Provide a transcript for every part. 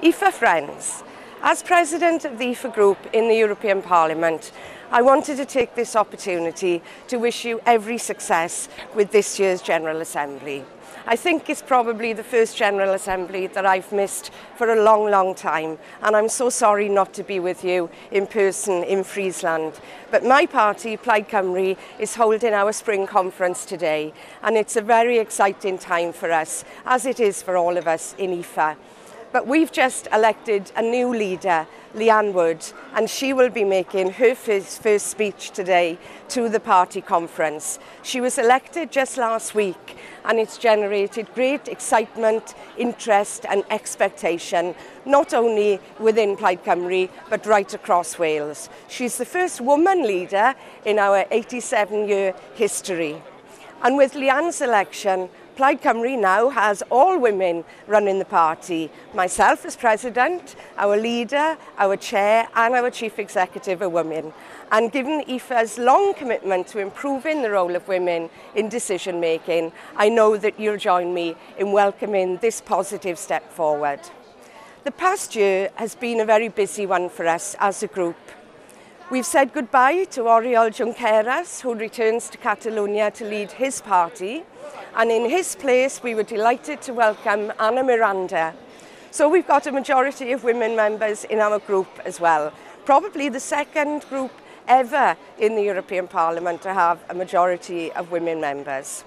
EFA friends, as President of the EFA Group in the European Parliament, I wanted to take this opportunity to wish you every success with this year's General Assembly. I think it's probably the first General Assembly that I've missed for a long, long time, and I'm so sorry not to be with you in person in Friesland. But my party, Plaid Cymru, is holding our spring conference today, and it's a very exciting time for us, as it is for all of us in EFA. But we've just elected a new leader, Leanne Wood, and she will be making her first speech today to the party conference. She was elected just last week, and it's generated great excitement, interest and expectation, not only within Plaid Cymru, but right across Wales. She's the first woman leader in our 87-year history. And with Leanne's election, Plaid Cymru now has all women running the party. Myself as President, our leader, our chair and our Chief Executive are women. And given EFA's long commitment to improving the role of women in decision making, I know that you'll join me in welcoming this positive step forward. The past year has been a very busy one for us as a group. We've said goodbye to Oriol Junqueras, who returns to Catalonia to lead his party. And in his place, we were delighted to welcome Anna Miranda. So we've got a majority of women members in our group as well. Probably the second group ever in the European Parliament to have a majority of women members.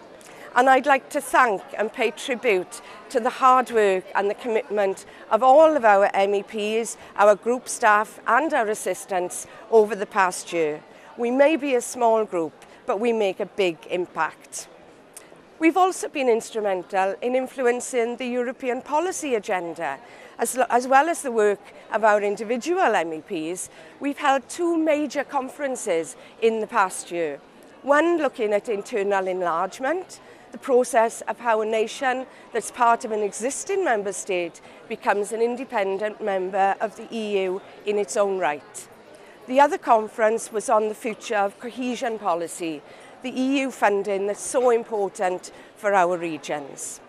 And I'd like to thank and pay tribute to the hard work and the commitment of all of our MEPs, our group staff and our assistants over the past year. We may be a small group, but we make a big impact. We've also been instrumental in influencing the European policy agenda. As well as the work of our individual MEPs, we've held two major conferences in the past year. One looking at internal enlargement, the process of how a nation that's part of an existing member state becomes an independent member of the EU in its own right. The other conference was on the future of cohesion policy, the EU funding that's so important for our regions.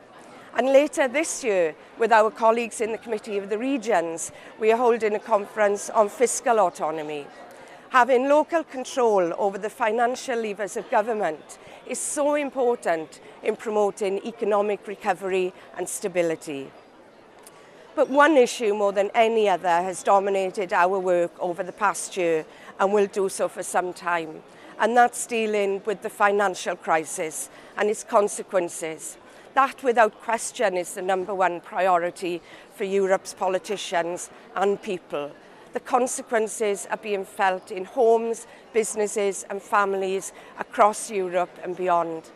And later this year, with our colleagues in the Committee of the Regions, we are holding a conference on fiscal autonomy. Having local control over the financial levers of government is so important in promoting economic recovery and stability. But one issue more than any other has dominated our work over the past year and will do so for some time. And that's dealing with the financial crisis and its consequences. That, without question, is the #1 priority for Europe's politicians and people. The consequences are being felt in homes, businesses and families across Europe and beyond.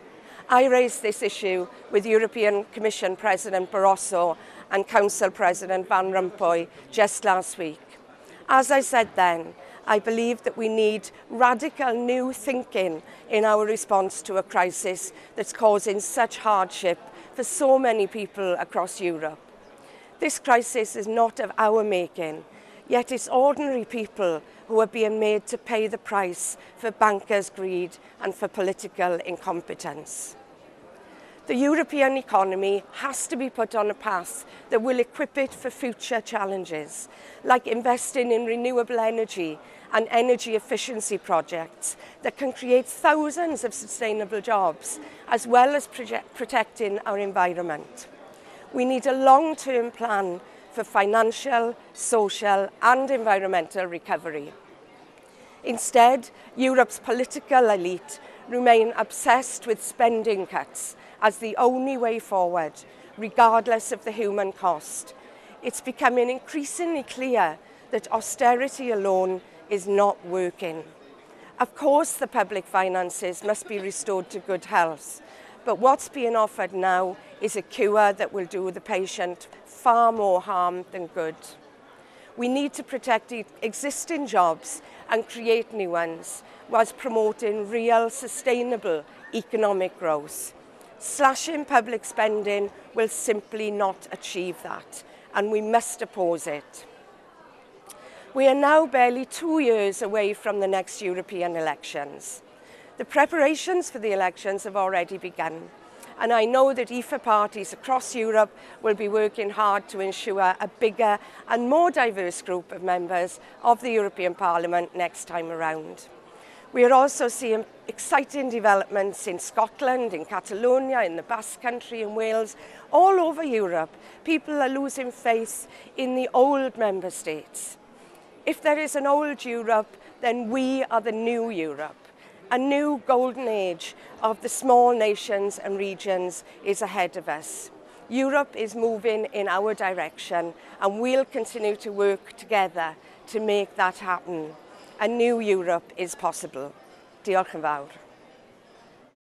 I raised this issue with European Commission President Barroso and Council President Van Rompuy just last week. As I said then, I believe that we need radical new thinking in our response to a crisis that's causing such hardship for so many people across Europe. This crisis is not of our making, yet it's ordinary people who are being made to pay the price for bankers' greed and for political incompetence. The European economy has to be put on a path that will equip it for future challenges, like investing in renewable energy and energy efficiency projects that can create thousands of sustainable jobs, as well as protecting our environment. We need a long-term plan for financial, social and environmental recovery. Instead, Europe's political elite remain obsessed with spending cuts as the only way forward, regardless of the human cost. It's becoming increasingly clear that austerity alone is not working. Of course, the public finances must be restored to good health, but what's being offered now is a cure that will do the patient far more harm than good. We need to protect existing jobs and create new ones, whilst promoting real, sustainable economic growth. Slashing public spending will simply not achieve that, and we must oppose it. We are now barely 2 years away from the next European elections. The preparations for the elections have already begun, And I know that EFA parties across Europe will be working hard to ensure a bigger and more diverse group of members of the European Parliament next time around. We are also seeing exciting developments in Scotland, in Catalonia, in the Basque Country, in Wales, all over Europe. People are losing faith in the old member states. If there is an old Europe, then we are the new Europe. A new golden age of the small nations and regions is ahead of us. Europe is moving in our direction, and we'll continue to work together to make that happen. A new Europe is possible. Diolch yn fawr.